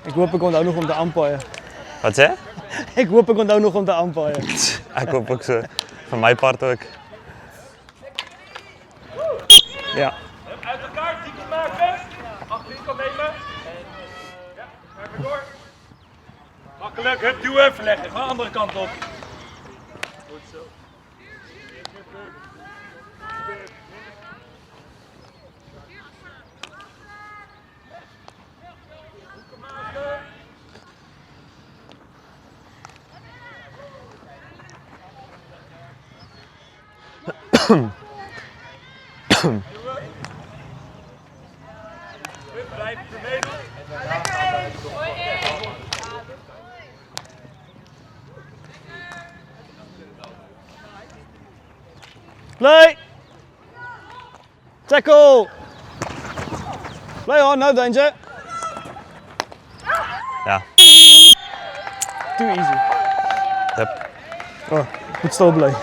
Ik hoop ik ook nog om te umpire. Wat zei je? Ik hoop ik ook nog om te umpire. Ik hoop ook zo. Van mijn part ook. Ja. Uit elkaar, diepe maken. Achterin kan nemen. Ja, ga maar door. Makkelijk, hup, duw even leggen. Ga de andere kant op. Goed zo. Blijf vermeden. Play! Tackle! Play on, no danger. Ja. Too easy. Yep. Oh, goed stopplay.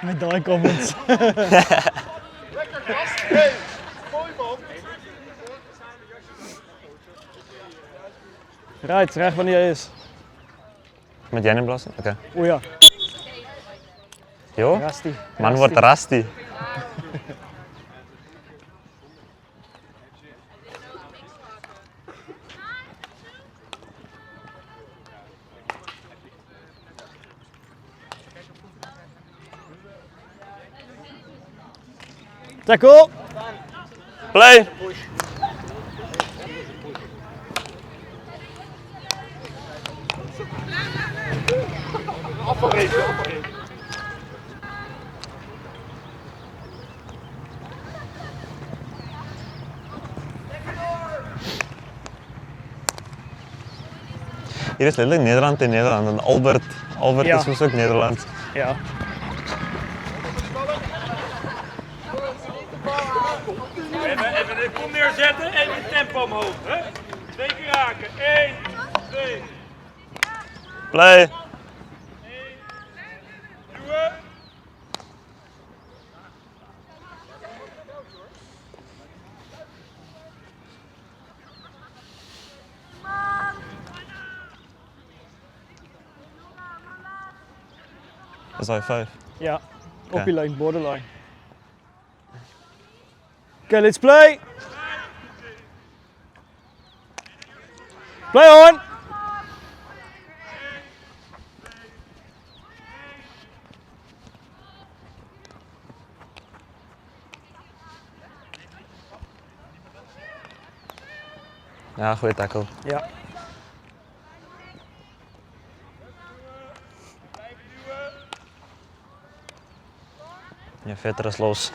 Met die comments. Lekker gast. Hey, mooi man. Right, recht wanneer hij is. Met jij inblazen? Oké. Oeh ja, Jo, Rasti. man wordt rasty. Tackle! Play! Hier is letterlijk Nederland in Nederland. En Albert Ja. is dus ook Nederlands. Ja. Even de kom neerzetten en je tempo omhoog. Hè? 2 keer raken. 1, 2. Play! Duwen. Dat is high five. Ja, Oké. op je lijn, borderline. Okay, let's play! Play on! Ja, goeie tackle. Ja. Ja, vetter is los.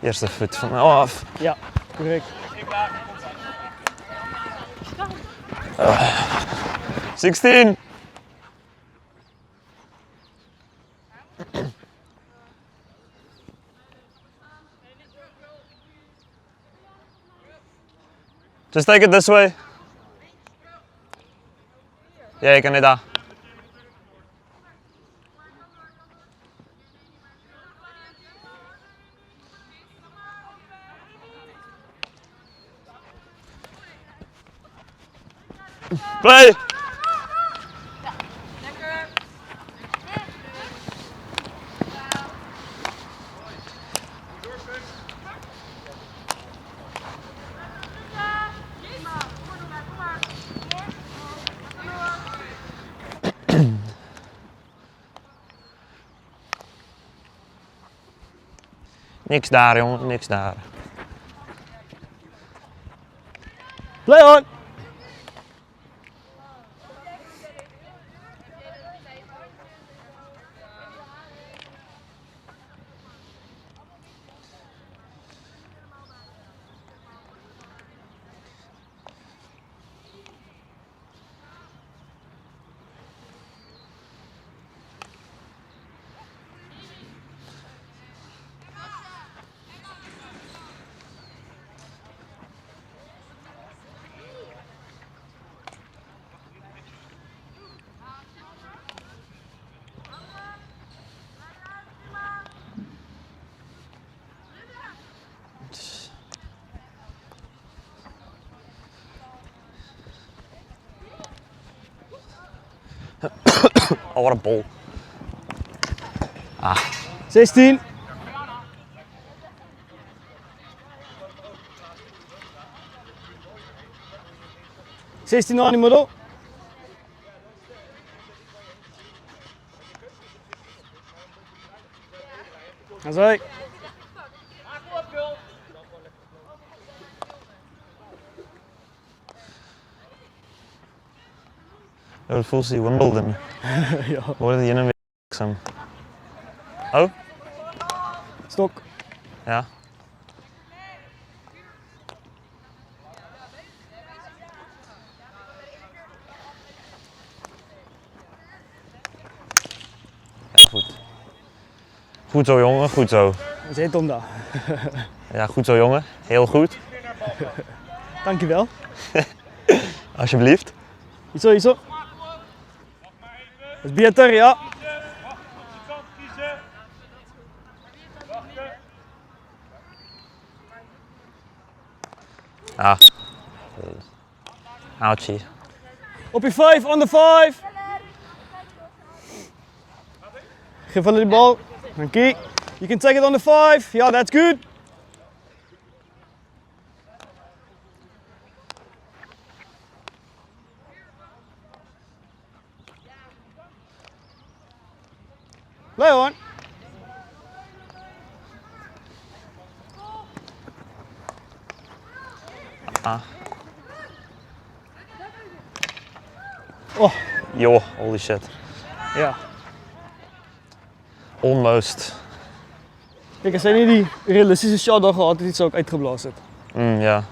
Eerste voet van af. Ja, correct. 16! Just take it this way. Ja, je kan niet daar. Play! Niks daar, jongen, niks daar. Play on! Oh, wat een bol. 16. Zestien on die middel. Dat is right. Het voelt zich Wimbledon. Ja. Worden die in een week. Oh, Stok. ja. Ja, goed. Goed zo, jongen, goed zo. Dat is heet om daar. Ja, goed zo, jongen. Heel goed. Dankjewel. Alsjeblieft. Iets zo. Dat is beter, ja. Kant kiezen. Wachten. Ah. Ouchie. Op je 5, on the 5. Geef hulle die bal. Dankie. You can take it on the 5. Yeah, that's good. Leon. Ah. Oh, Joh, holy shit. ja. Almost. Kijk, als hij niet die realistische shot had gehad, had hij het zo ook uitgeblazen. Ja.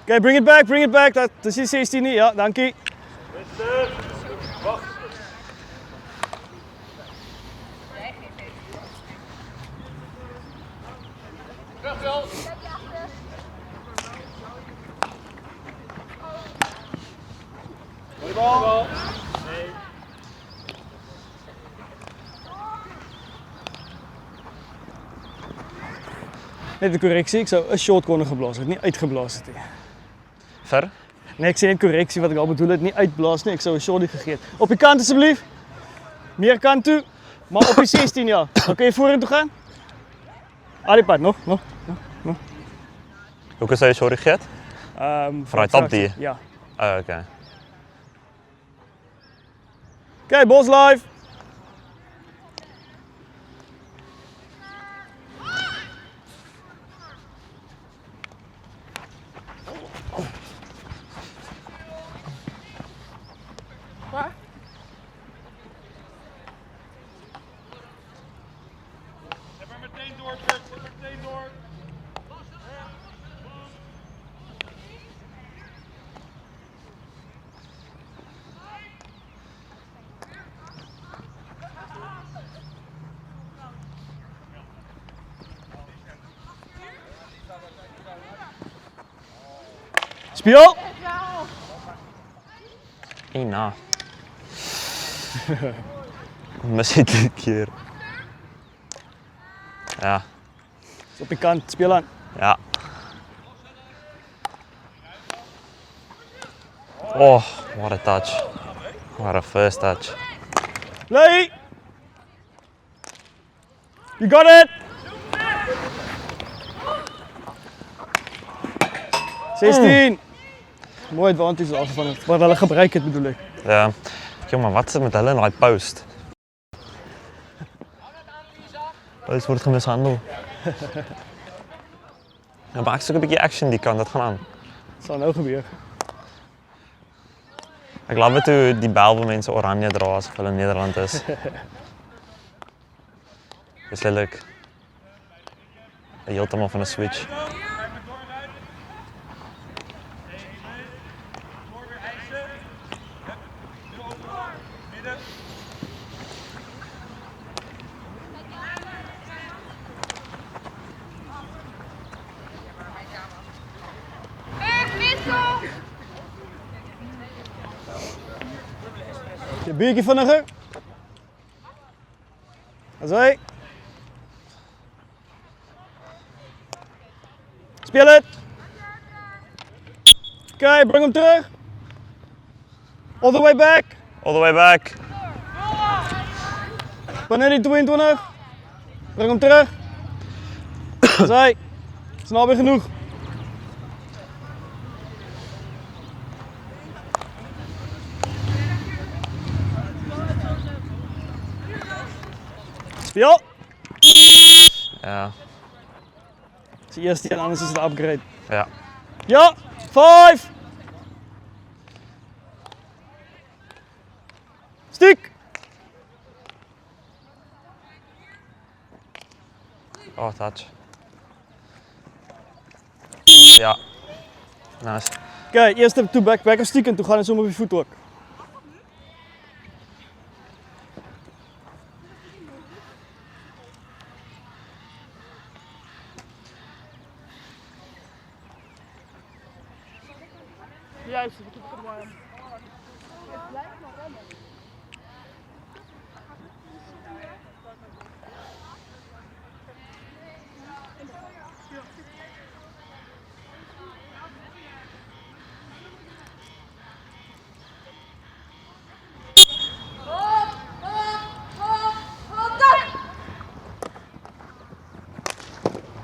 Oké, bring it back. Dat is die 16 niet. Ja, dankie. Rustig. Wacht. Goeie bal. Net de correctie, ik zou een short corner geblazen, niet uitgeblazen. Ver? Nee, ik zei net correctie, wat ik al bedoel, het niet uitblazen, nee, ik zou een short niet gegeven. Op je kant alsjeblieft. Meer kant toe, maar op je 16 ja. Dan kun je voorin toe gaan. Alipad, nog. Hoe kan je sorry get? Vanuit tap die? Ja. Oh, oké. Oké, Bos live. Zet maar meteen door, Kurt. Zet maar meteen door. Speel. Ina. Mis je dit keer. Ja. Op je kant, speel aan. Ja. Oh, what a touch. What a first touch. Play. You got it. 16. Mooi advantage af van het, maar wel een gebruik het bedoel ik. Ja. Jongen, maar wat is het met hulle in die post? Hulle wordt gemishandeld. Ja, maak ook een beetje action die kant, dat gaan aan. Dat zal nou gebeuren. Ik love het hoe die bel van mensen oranje dragen als het in Nederland is. Dat is leuk. Heeltemal van een switch. Kijk maar doorrijden. Door weer eisen. Nu over. Midden. Je biertje vinniger. Dat is hij. Speel het. Oké, breng hem terug. All the way back. All the way back. Binnen die 22. Breng hem terug. Zij. Snel weer genoeg. Speel. Ja. Het is de eerste en anders is het upgrade. Ja. Ja, 5. Stiek. Oh, touch. Ja. Nice. Oké, eerst heb ik back of stiek en toen gaan we zo op je voet ook. Juist, ik heb het warm.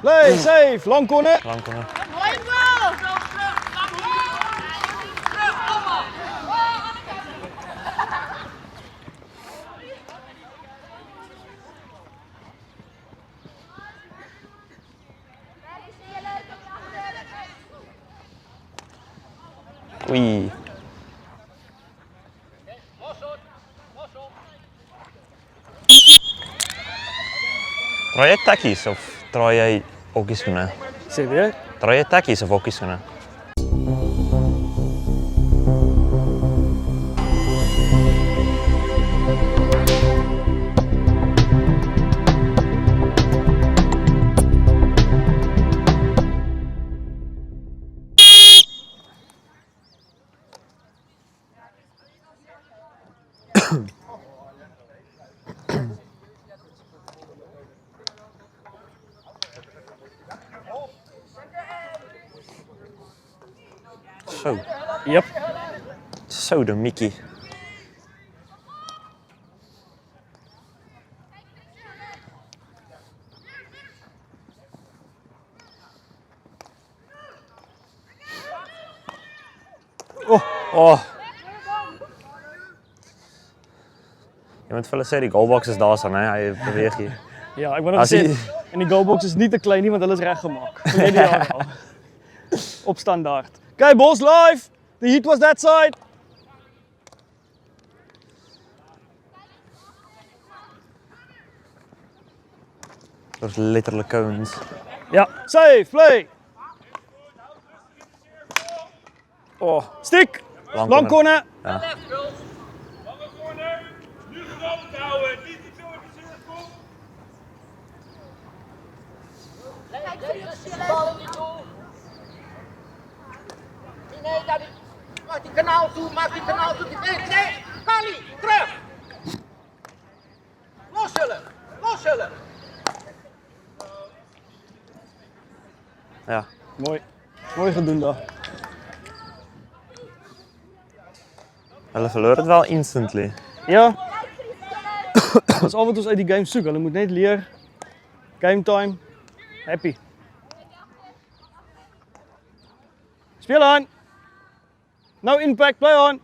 Play, safe, lang corner. Lang komen. Oei. Draai jij takkies of draai jij hockeyskoenen? Zeg weer. Draai jij takkies of hockeyskoenen? Zo, Yep. zo de Mickey. Oh, Oh. Je moet vullen zeggen, die goalbox is daar staan, hè? Hij beweegt hier. ja, ik ben nog Als hij- gezien. En die goalbox is niet te klein, nie, want dat is recht gemaakt. Verleden jaar al. Op standaard. Oké, boys, live. The heat was that side. Dat is letterlijk cones. Ja, safe, play. Oh, Stick. Lang corner. Ja. Lange corner. Nu groot houden. Niet te veel in de zin komt. Nee, dat is... Maak die kanaal toe, maak die kanaal toe. Nee, Kali, terug! Loshullen, loshullen! Ja. Mooi. Mooi gedaan daar. Hulle verloor het wel instantly. Ja. Dat is al wat ons uit die game zoeken. Je moet net leren. Game time. Happy. Speel aan. No impact, play on.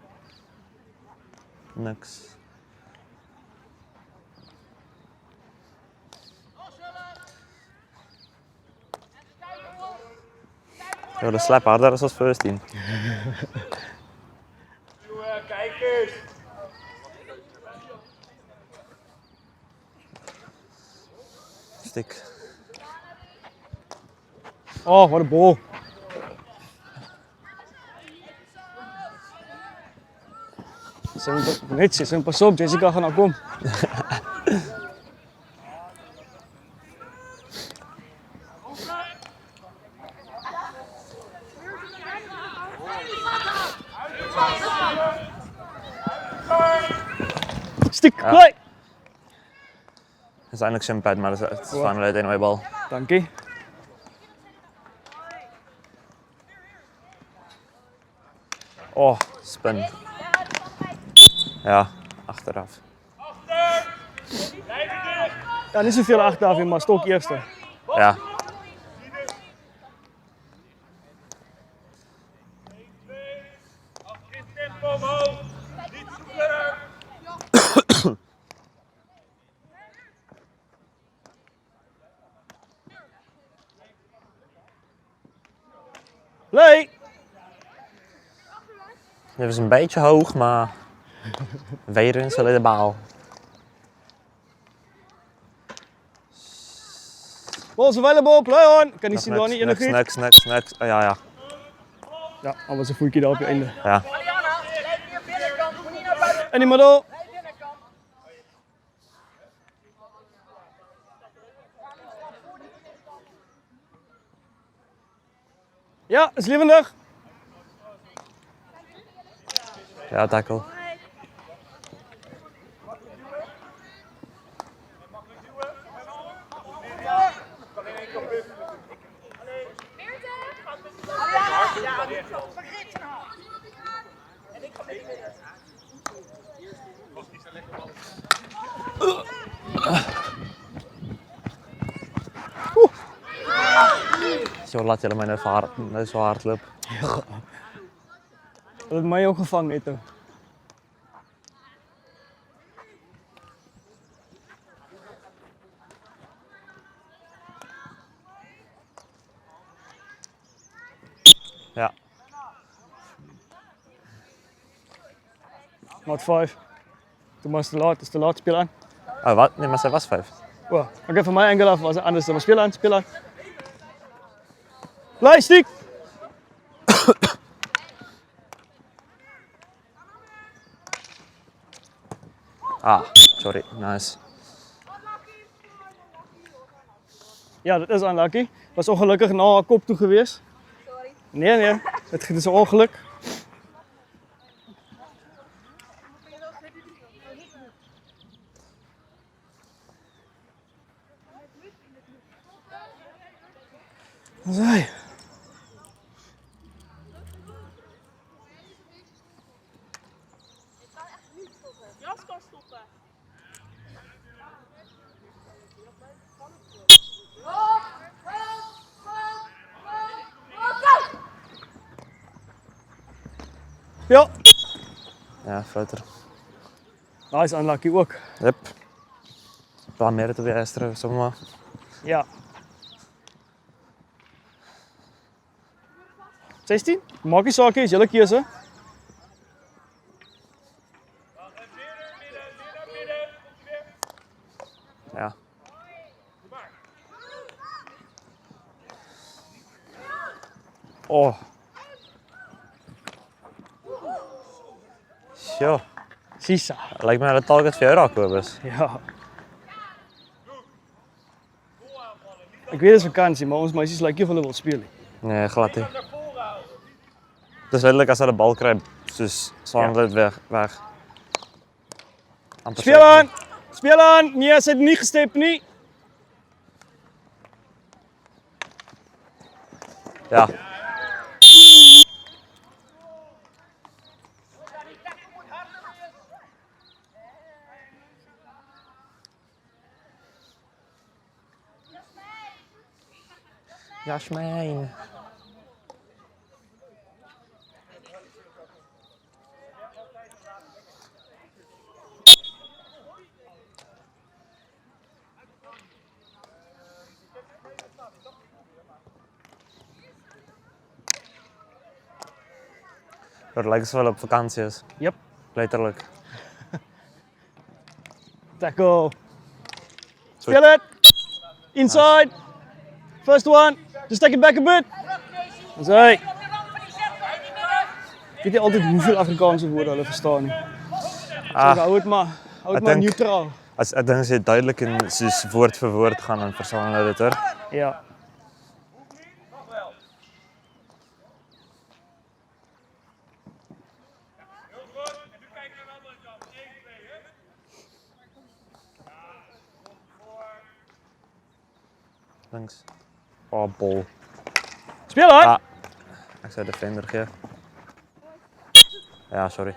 Niks. Ja, de slap harder als ons first team. Kijkers. Stik. Oh, wat een bal. Netjes, en pas op, Jessica gaat nou komen. Stick, play! Dat is eindelijk zijn pad, maar het is van uit een bal. Dankie. Oh, spin. Ja, achteraf. Achter. Ja, niet zoveel achter, maar stok eerste. Ja. Achterin tempo omhoog. Niet zoeken. Play! Dit was een beetje hoog, maar weer een solide bal. Balls available, play on! Kan niet zien waar niet in de Snuks. Oh, ja. Ja, dat was een voetje daar op je einde. Ja. Mariana, blijf hier binnenkant. Moet niet naar buiten. En die model. Blijf binnenkant. Ja, is levendig. Ja, tackle. Zo laat jullie mij net zo hard lopen. Dat heeft mij ook gevangen, eten. Ja. Not 5. Toen was het te laat, is te laat, speel aan. Oh, wat? Nee, maar zij was 5. Oh, oké, van mijn enkel af was het anders, maar speel aan, speel aan. Blij, stiek! Ah, sorry. Nice. Ja, dat is unlucky. Was ongelukkig naar haar kop toe geweest. Sorry. Nee, het is een ongeluk. Wat zei je? Jas kan stoppen. Ja. Ja, fluiter. Nice, unlucky ook. Yep. Plan meer te begeisteren, zeg maar. Ja. 16? Maak je zaakjes, jullie kiezen. Ja. Oh. Zo. Sisa. Lijkt me dat het target voor jou raken was. Ja. Ik weet het is vakantie, maar ons meisjes lijken hier van willen spelen. Nee, glad niet. Het is duidelijk als ze de bal krijgt, dus slaan we het weg. Amper Speel zeker. aan! Speel aan! Nee, ze hebben niet gestept, niet. Ja. Jasmijn. Het lijkt wel op vakantie is. Yep. Letterlijk. Tackle. Speel het! Inside! First one! Just take it back a bit! Zai! Ik weet niet altijd hoeveel Afrikaanse woorden hulle verstaan nie. Ah, Hou het maar denk- neutraal. ik denk ze duidelijk in soos woord voor woord gaan en verstaan hulle dit hoor. Ja. Links. Oh, bol. Speel aan! Ah, ik zou defender geven. Ja, sorry.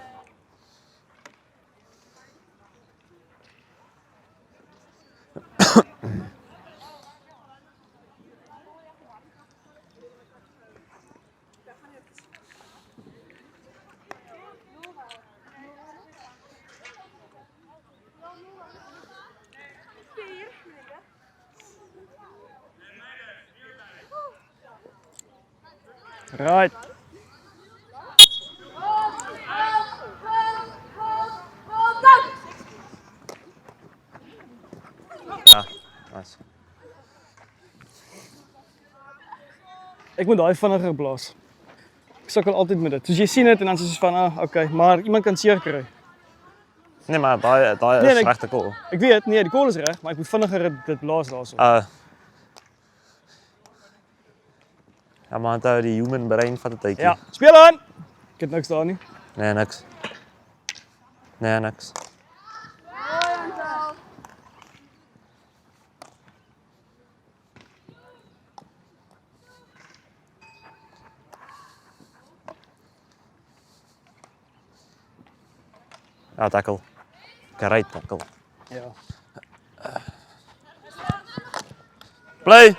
Right. Ja, nice. Ek moet daai vinniger blaas. Ek sukkel altyd met dit. Soos jy sien dit en dan is dit van, okay, maar iemand kan seer kry. Nee, maar daai Nee, is nee. regte cool. Ek weet, nee, die call is reg, maar ek moet vinniger dit blaas daarso. Ja, maar onthou die human brein vat 'n tydjie. Ja, speel aan. Ek het niks daar nie. Nee, niks. Nee, niks. Ja, tackle. Great tackle. Ja. Play!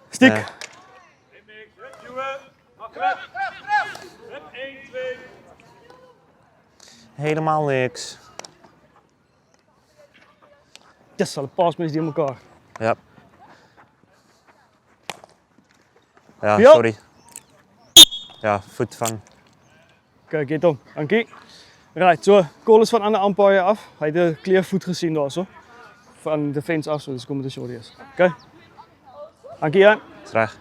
Stiek. Nee. Hup, duwen. Makkelijk. Hup, 1, 2. Helemaal niks. Dis al 'n paasmes die mekaar. Ja. Ja, Ja. sorry. Ja, voet van. Kyk, het hom. Dankie. Right, so call is van ander umpire af. Hy het 'n clear voet gesien daarso. Van defense af, so dis kom dit 'n shorty is. Okay. Dankie Jan. Is reg.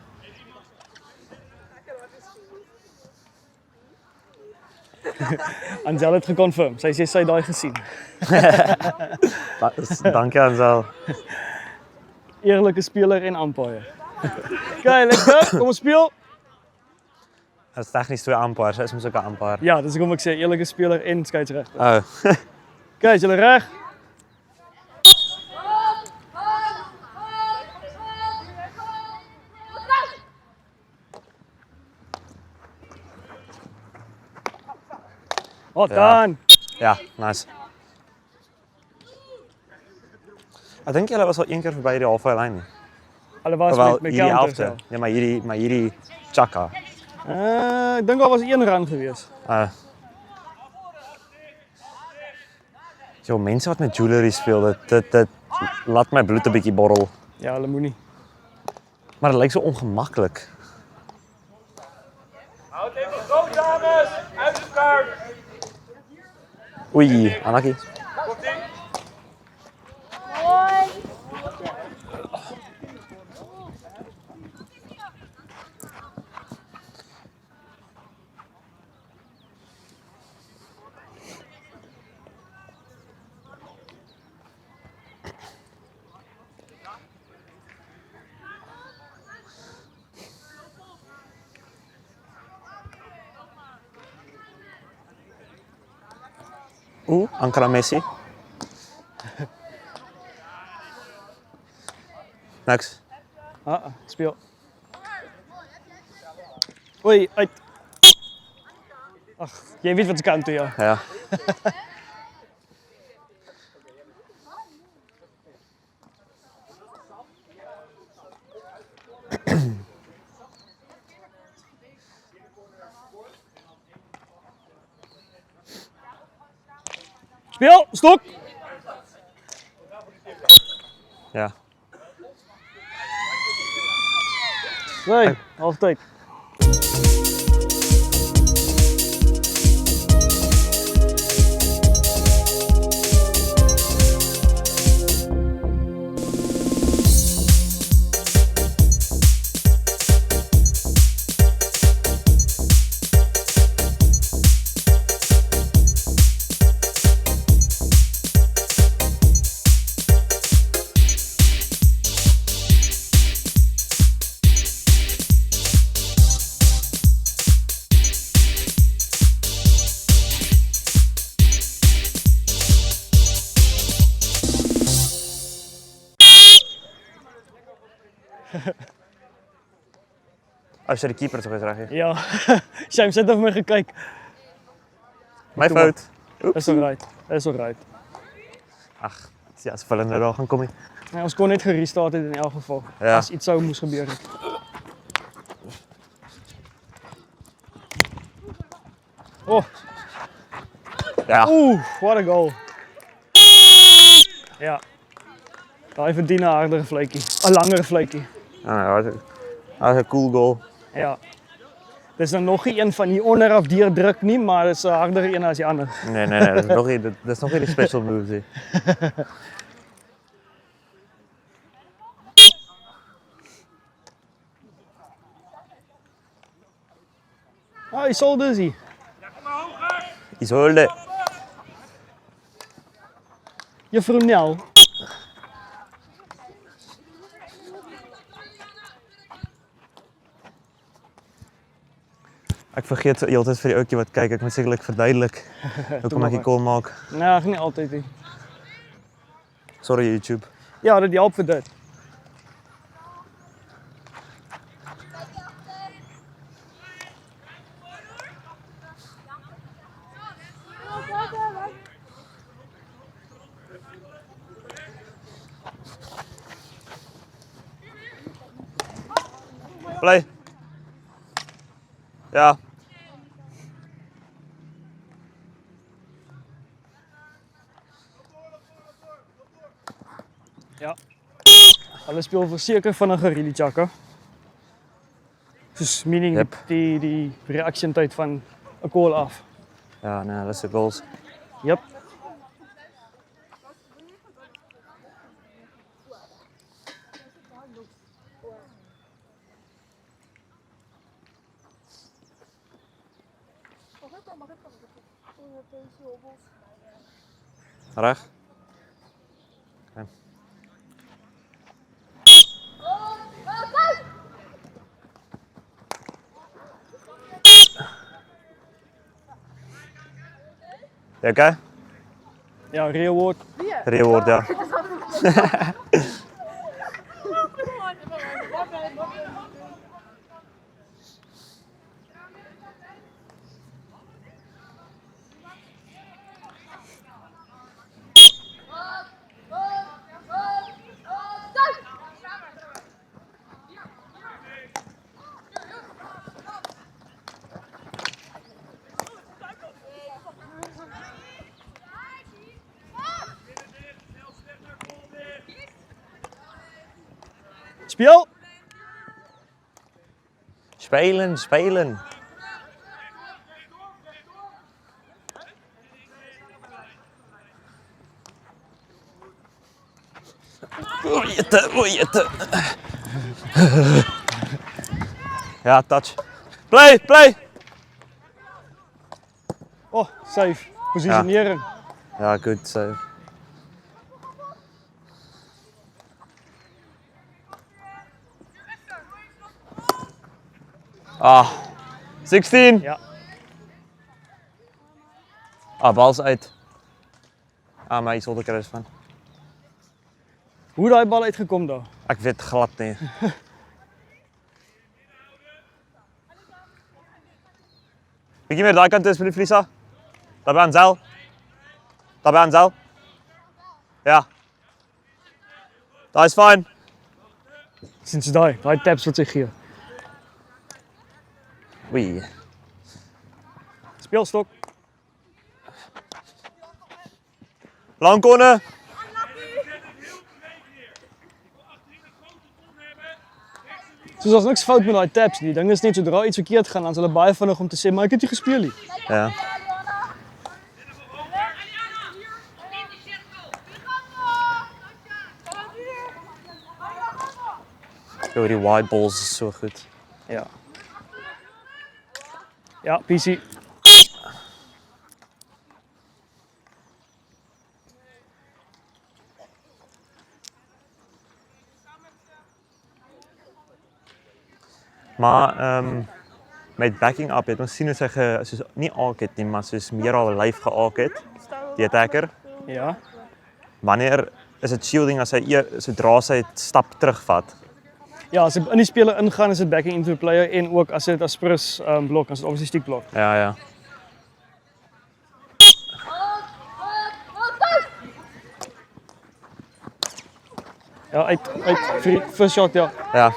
Ansel het geconfirm. Sy sê sy het daai gesien. Dankie Ansel. Eerlike speler en umpire. Okay, lekker. Kom ons speel. Dit is tegnies 2 umpires, is mos ook 'n umpire. Ja, dis hoekom ek sê eerlike speler en skeieregter. Oh. Okay, is julle reg? Wat dan? Ja, nice. Ek dink julle was al een keer verby die halfway lyn nie. Hulle was Wel, met hierdie counters. helfte. Ja, maar hierdie chaka. Ek dink daar was 1 run gewees. Yo, mense wat met jewelry speel, dit laat my bloed 'n bietjie borrel. Ja, hulle moenie. Maar dit lyk so ongemaklik. Houd even groot, dames. Uit elkaar. Oei, Anaki. Komt-ie. Ankara Messi. Niks. Speel. Oei, uit. Ag, jy weet wat se kant toe ja. Ja. Speel, stok. Ja. Nee, halftyd. As jy die keeper tog is reg hier. Ja. Shame sit op my gekyk. My fout. Dis alright. Dis alright. Ag, ja, as hulle nou daar gaan kom nie. Nee, ons kon net gerestart het in elk geval. Ja. As iets sou moes gebeur het. Oh, Ja. Oeh, what a goal. Ja. Daai verdien 'n hardere vletjie. 'n Langere vletjie. Ja, dat is een cool goal. Ja. Dis nou nog nie een van die onderaf deurdruk nie, maar dit is 'n hardere een as die ander. Nee, dat is nog niet die special move. Hè. Ah, Isolde is hier. Isolde. Juffrou Nel. Ik vergeet de hele tijd voor die ouetjie wat kyk. Ek moet sekerlik verduidelik hoekom ek die call maak. Nee, nie altyd nie. Sorry YouTube. Ja, dit help vir dit. Play. Ja. Ja. Hulle speel verseker vinniger hierdie Chaka. Soos meaning Yep. die reactietyd van 'n call af. Ja, nee, dat is de goals. Yep. Reg? Okay. Ja, okay? Ja, reward. Reward, ja. Speel. Spelen, spelen. Oei, jette. Ja, touch. Play, play. Oh, safe. Positionering. Ja, goed, safe. Ah, 16. Ja. Ah, bal is uit. Ah, maar je zult er eens van. Hoe daai bal uitgekom daar? Ik weet glad niet. Bietjie meer daai kant asseblief, Lisa. Daar by Ansel. Daar by Ansel. Ja. Daar is fyn. Sien jy daai taps wat sy gee. Oei. Speelstok. Lang corner. Soos as niks fout met daai taps nie. Die ding is net sodra iets verkeerd gaan, dan is hulle baie vinnig om te sê, maar ek het nie gespeel nie. Ja. Oh, die wide balls is so goed. Ja. Ja, PC. Maar met backing up het ons sien hoe sy soos nie aak het nie, maar soos meer al lyf geaak het. Die attacker. Ja. Wanneer is dit shielding as hy sodra sy stap terugvat? Ja, as dit in die speler ingaan, is dit backing into the player en ook as dit as sprus blok, as dit obviously stiek blok. Ja, ja. Ja, uit first shot ja. Ja.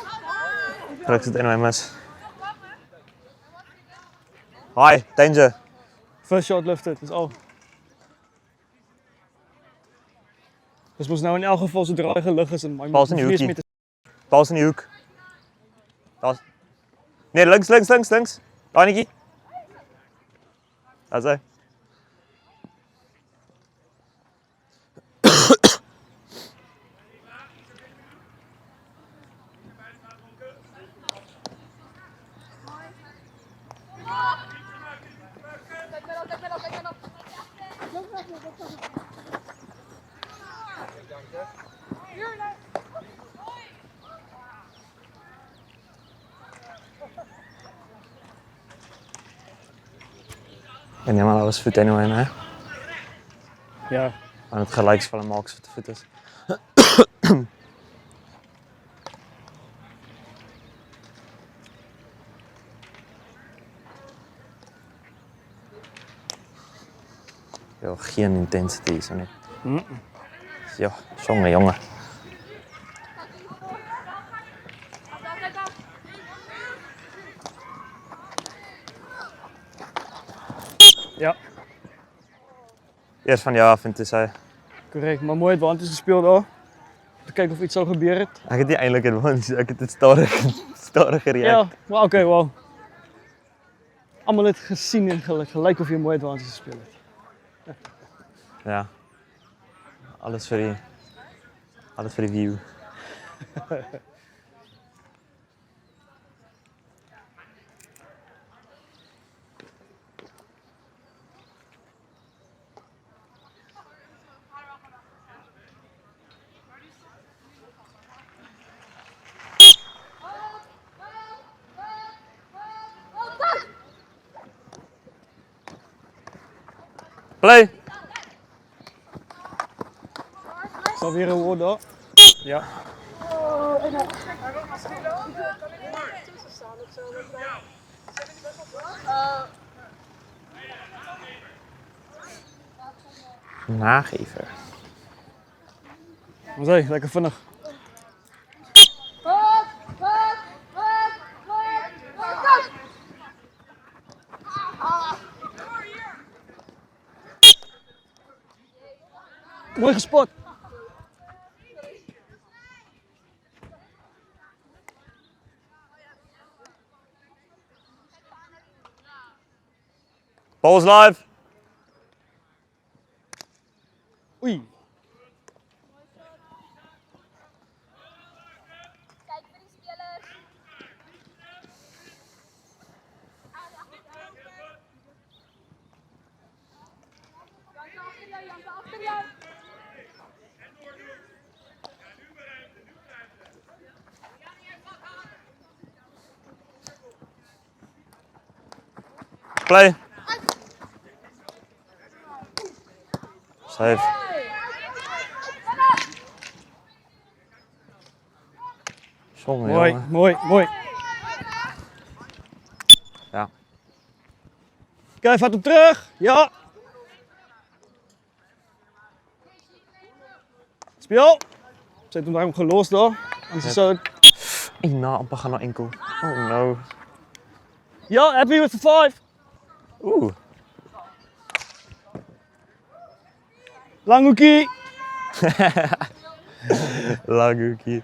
Druk dit in my mis. Hi, danger. First shot lifted, dis al. Dus mos nou in elk geval zodra hy gelig is en my Bal is in die vlees hoekie. met Bal is in die hoek. Daar's Nee, links. Daai netjie. Daar's hy. En ja, maar dat was voet anyway, hè? Ja. Aan het gelijksvallen maakt wat de voet is. Jo, geen intensity is er niet. Ja, jongen. Ja, Eerst van jou af en toe zei correct. Maar mooi advantage gespeeld daar. Te kijken of iets zou gebeuren. ik het niet eindelijk advantage, ik het stadig gereageerd. Ja, maar oké, wow. Allemaal het gezien en gelijk of je een mooi advantage gespeeld hebt. Ja. Alles voor die view. Play! Is alweer een woord daar. Ja. Nagever. Wat zei je? Lekker vinnig. Mooi gespot. Ball's live. Oei. Kijk voor die spelers. Janke achter jou. Play. Safe. Jongen, Mooi, jongen. mooi. Ja. Kijk, vat hem terug. Ja. Speel. Zet hem daarom gelost daar. Anders zou ik... Na, amper gaan naar enkel. Oh no. Ja, happy with the 5. Oeh. Lang hoekie. Lang hoekie.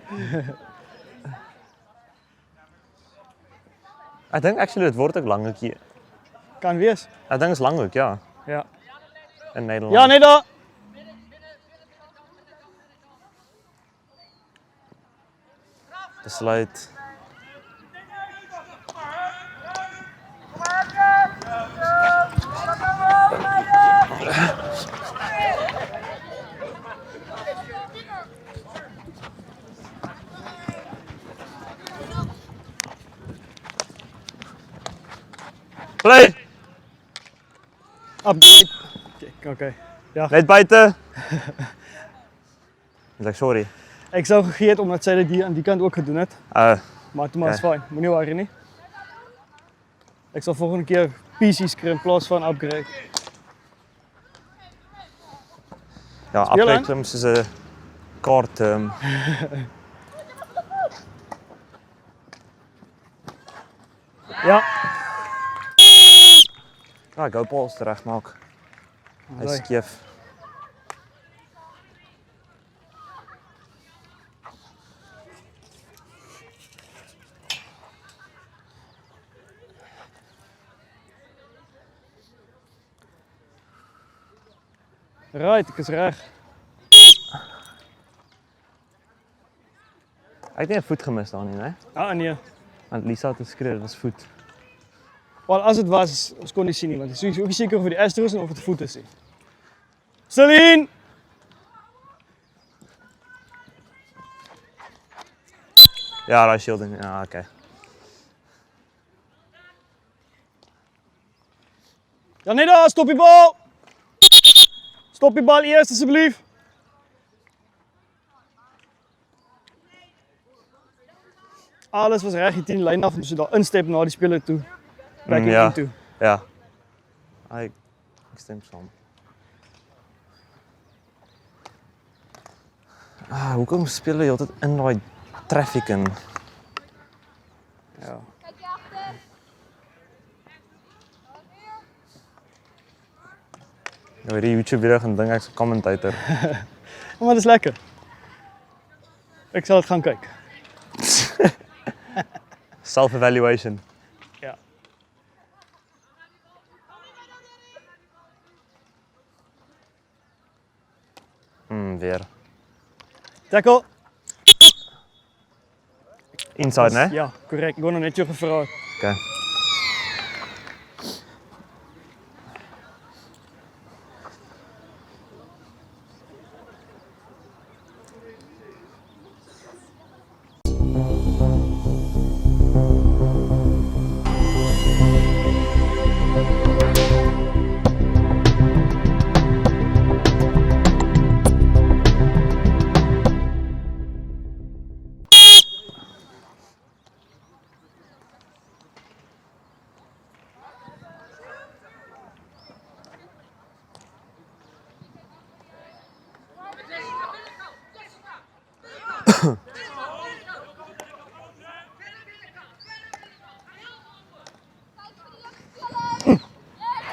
Ik denk actually het wordt ook lang hoekie. Kan wees. Ik denk het is lang hoek, ja. Ja. In Nederland. Ja, nee daar. De sluit. Play! Update. Oké. Ja. Net buiten. Ik zeg sorry. Ik zou gegeerd omdat zij dat die aan die kant ook gedaan het. Maar toen maar is Oké. fijn. Moet niet worry niet. Ik zal volgende keer PC's krijgen in plaats van upgrade. Ja, Speel aan. upgrade is een kort. Ja. Ja, go balls terecht maak. Hij is Mooi. skief. Right, ek is reg. Ek het nie 'n voet gemis daar nie, né? Ah nee. Want Lisa het geskree, dit was voet. Wel as dit was, ons kon nie sien nie want ek is ook nie seker of dit die Astros is of dit voet is nie. Celine! Ja, daai shielding. Ja, okay. Ja nee daar, stop die bal! Stop die bal eers asseblief. Alles was reg hier teen die lyn af, moes jy daar instep na die speler toe. Back ja. in toe. Ja. Ek stem saam. Hoekom speel jy altyd in daai traffic in? Ja. Kyk jy agter. Nou hierdie YouTube video gaan dink ek's 'n commentator. Maar dit is lekker. Ek sal dit gaan kyk. Self-evaluation. Ja. Weer. Tackle. Inside, né? Ja, korrek. Ek wou nog net jou gevra. Okay.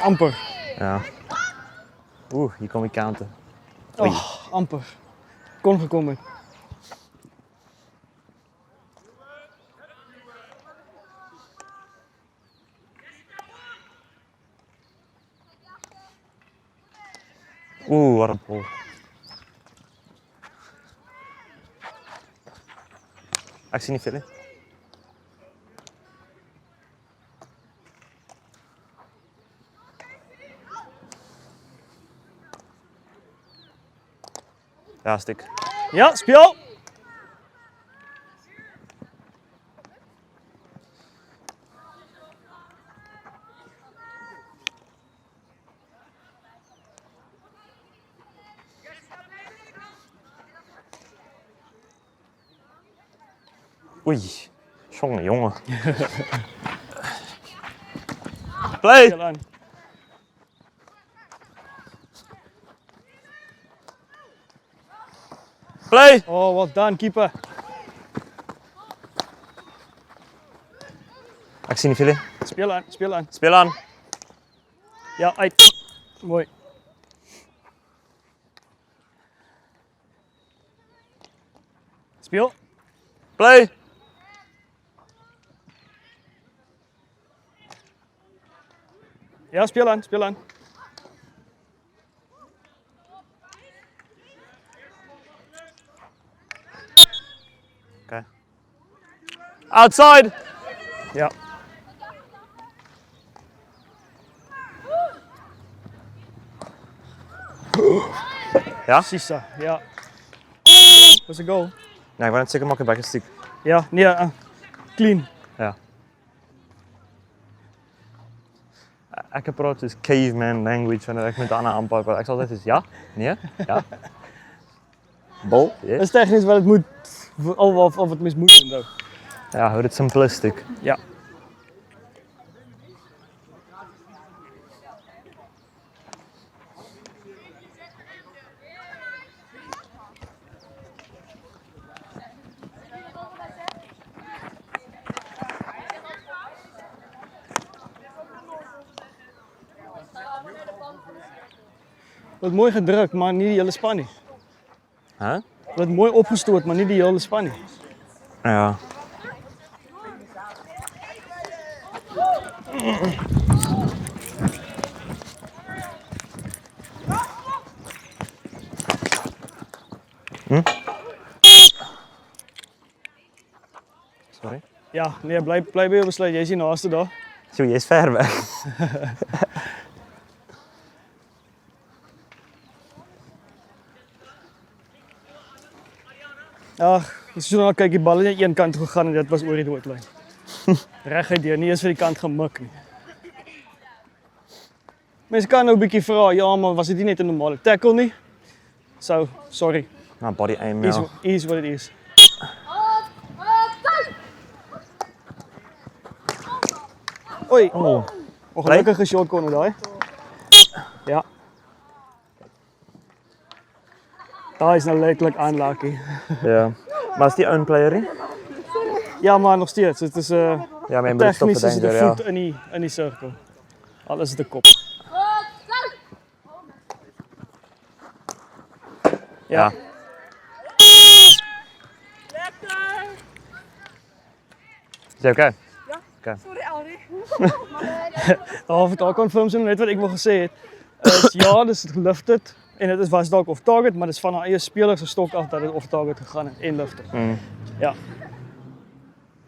Amper. Ja. Hier kom die counter. Amper. Kon gekom het. Wat 'n bal. Ek sien nie veel nie. Ja, stik. Ja, speel. Oei. Jongen. Play. Speel aan. Play. Oh, well done, keeper. Ek sien nie veel nie. Speel aan, speel aan. Speel aan. Ja, uit. Mooi. Speel. Play. Ja, speel aan, speel aan. Okay. Outside. Ja. Ja? Sisa, ja. Was 'n goal. Nee, ek wou net seker maak 'n baie stiek. Ja, nee, clean. Ja. Ek het praat soos caveman language wanneer ek met 'n ander aanpak, ek sal altyd sê ja, nee, ja. Bal, Dis yes. tegnies wat dit moet of wat mens moet doen nou. Ja, hou dit simplistic. Ja. Wat mooi gedruk, maar nie die hele span nie. Hæ? Wat mooi opgestoot, maar nie die hele span nie. Ja. Ja, nee, bly by jou besluit. Jy is die naaste daar. So, jy's ver weg. Ag, as jy nou kyk, die bal het net een kant toe gegaan en dit was oor die doodlyn. Reguit deur, nie eens vir die kant gemik nie. Mense kan nou 'n bietjie vra, ja, maar was dit nie net 'n normale tackle nie? So, sorry. Nou, body aim, Is ja. is what it is. Oei, Oh, ongelukkige shot corner daai. Ja. Daai is nou letterlik unlucky. ja. Maar is die own player nie? Ja, maar nog steeds. Dit is Ja, maar jy moet stop tegnies is dit 'n verdenker, ja. voet in die sirkel. Al is dit 'n kop. Ja. Is jy okay? Sorry, Alrie. Daar confirm sy net wat ek wou gesê het. Is ja, dis lifted en dit was dalk off target, maar dis van haar eie speler se stok af dat dit off target gegaan het en lifted. Ja.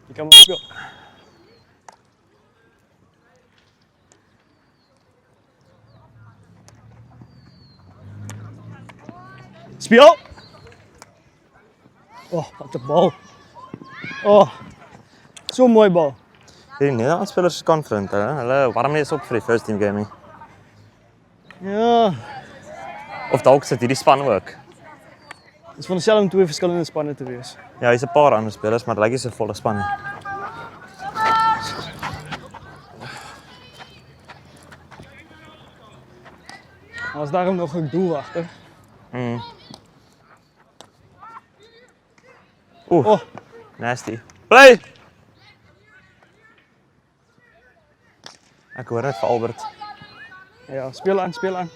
Jy kan maar speel. Speel. Oh, wat 'n bal. Oh. So mooi bal. Die Nederlandse spelers is confident, hulle warm nie eens op vir die first team game nie. Ja, Of dalk sit hierdie span ook. dit is van dieselfde om twee verskillende spanne te wees. Ja, hier's 'n paar ander spelers, maar dit lyk nie so volle span nie. Maar is daarom nog 'n doelwagter. Oeh, Oh, nasty. Play! Ek hoor net vir Albert. ja, speel aan, speel aan.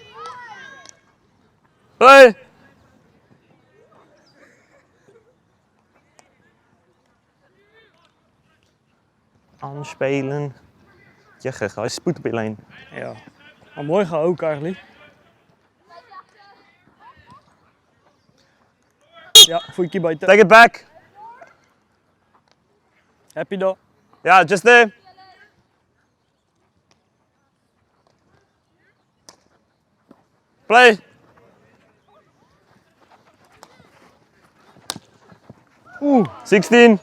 Play! Aanspelen. Jegge, hy spoed op die lyn. Ja. Maar mooi gehou, Carly. Ja, voetjie buite. Take it back. Happy daar. Ja, just there. Play. Oeh, 16.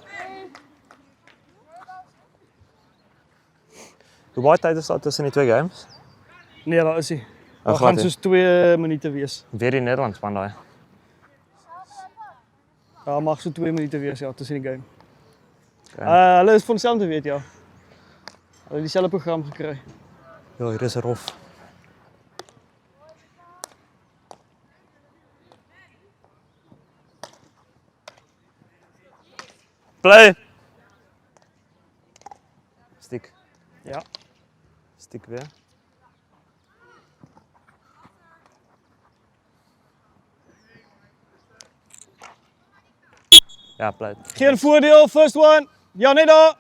Hoe baie tyd is daar tussen die twee games? nee, daar is hy. Daar glad gaan nie. soos 2 minute wees. Weer die Nederlands span daai. Ja, mag so 2 minute wees ja, tussen die game. Okay. Hulle is van self te weet ja. Hulle het dieselfde program gekry. Ja, hier is 'n rof. Play. Stick. Ja. Stick weer. Ja, play. Geen voordeel, first one. Ja, net daar.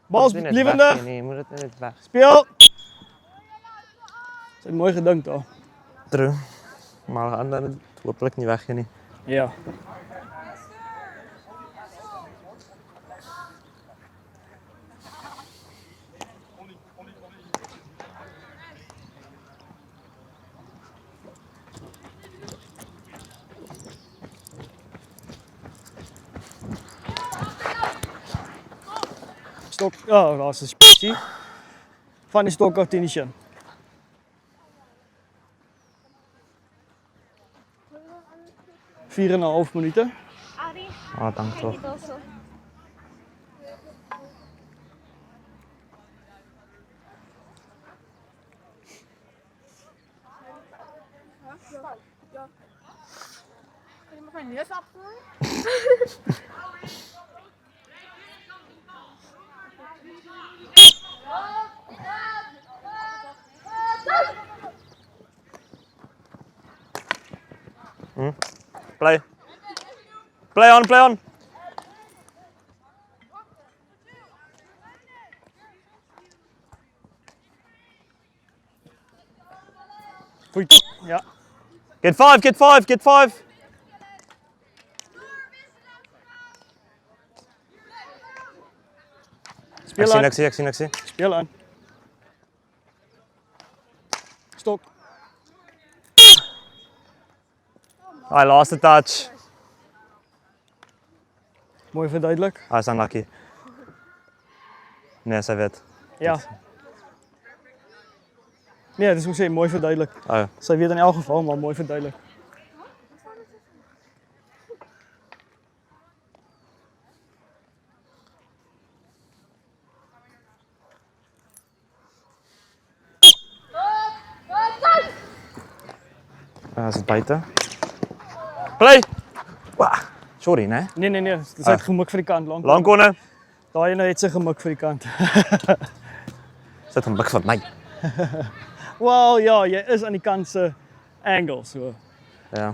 Bal Moet nie net lewendig. weg, nee, moet dit net weg. Speel. Dit is mooi gedink daar. True. Maar ander het hopelik nie weg nie. Ja. Stok, ja, daar is 'n spesie. Van die stok af Tinishan. Vier en 'n half minute. Alrie, Ah, dank tog. dit also. Kan je mijn neus afvoeren? Play. Play on, play on. Goed. Ja. Get 5, get 5, get 5. Speel aan. Ek sien niks. Speel aan. Stok. Hy laaste touch. Mooi verduidelik. Hy is unlucky. Nee, sy weet. Ja. Nee, dis moet sê mooi verduidelik. Oh, Sy weet in elk geval, maar mooi verduidelik. is dit buite? Play. Wah. Sorry, né? Nee, dis uit gemik vir die kant lank. Lang konne. Daai ene het sy gemik vir die kant. Sit hom bik van my. Wel ja, jy is aan die kant se angle so. Ja.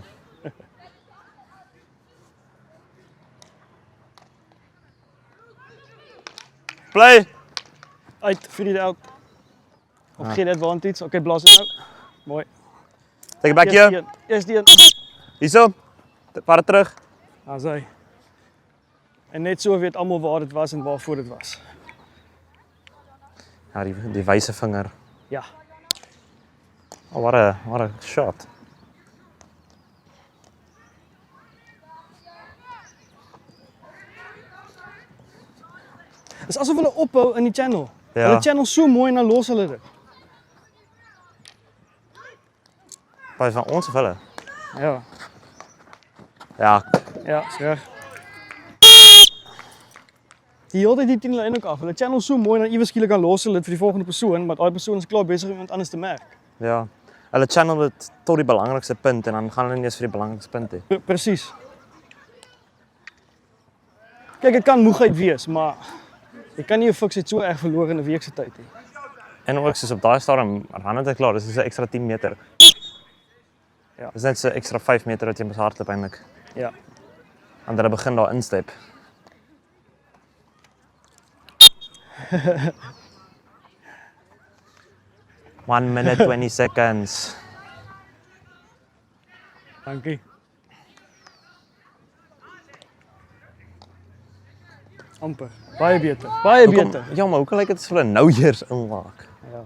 Play. Uit vir die out. Of geen advantage. Okay, blaas dit nou. Mooi. Take it back here. Eers die een. Hierso. Vat dit terug. Daar's hy. En net so weet almal waar dit was en waarvoor dit was. Ja, die wyse vinger. Ja. Oh, what a shot. Dis asof hulle ophou in die channel. Ja. Hulle channel so mooi en dan los hulle dit. Pas van ons of hulle? Ja. Ja. Ja, reg. Die hele tyd die 10 lyn ook af. Hulle channel so mooi en dan iewes skielik kan los hulle dit vir die volgende persoon, maar daai persoon is klaar besig om iemand anders te merk. Ja. Hulle channel dit tot die belangrikste punt en dan gaan hulle nie eens vir die belangrikste punt hê. Presies. Kyk, dit kan moegheid wees, maar jy kan nie jou fiks het so erg verloor in 'n week se tyd nie. En ook soos op daai stadium ran dit klaar, dis 'n ekstra 10 meter. Ja. Dis net so ekstra 5 meter wat jy moet hardloop eintlik. Ja. En dan begin daar instep. One minute 20 seconds. Dankie. Amper. Baie beter. Baie beter. Ja, maar hoe kan lyk dit as hulle nou eers inwaak? Ja.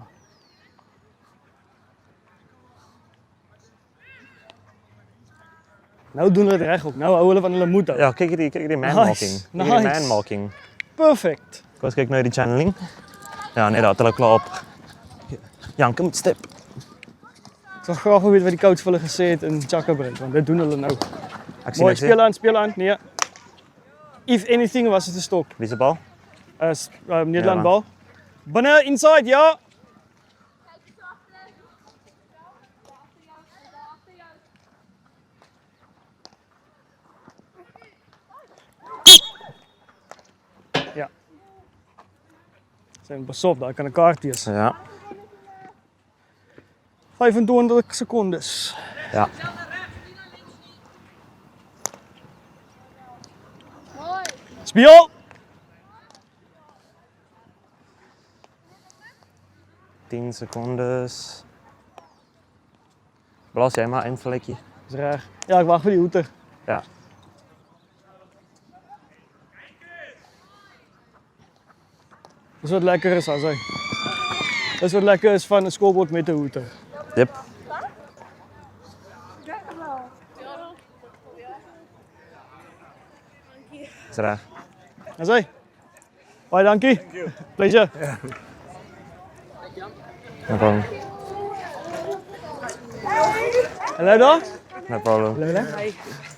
Nou doen hulle dit reg ook. Nou hou hulle van hulle moed hou. Ja, kyk hierdie man Nice, marking. Kyk nice. hierdie man marking. Perfect. Kom ons kyk nou die channeling. Ja, nee, daar het hulle klaar op. Janke moet step. Ek sal graag wil weet wat die coach vir hulle gesê het in Chakabreek, want dit doen hulle nou. Ek sien Mooi, ek speel aan. Nee. If anything was dit 'n stok. Wie se bal? Nederland Ja. bal. Binne inside, ja. Ja. Zijn besop, daar kan 'n kaart wees. Ja. 25 sekondes. Ja. Speel. 10 secondes. Blaas jy maar een vlekkie. Is reg. Ja, ek wag vir die hoeter. Ja. Dis wat lekker is as hy. Dis wat lekker is van 'n scorebord met 'n hoeter. Yep. Is reg. As hy. Baie dankie. Pleasure. No problem. Hallo daar. No problem. Hallo daar.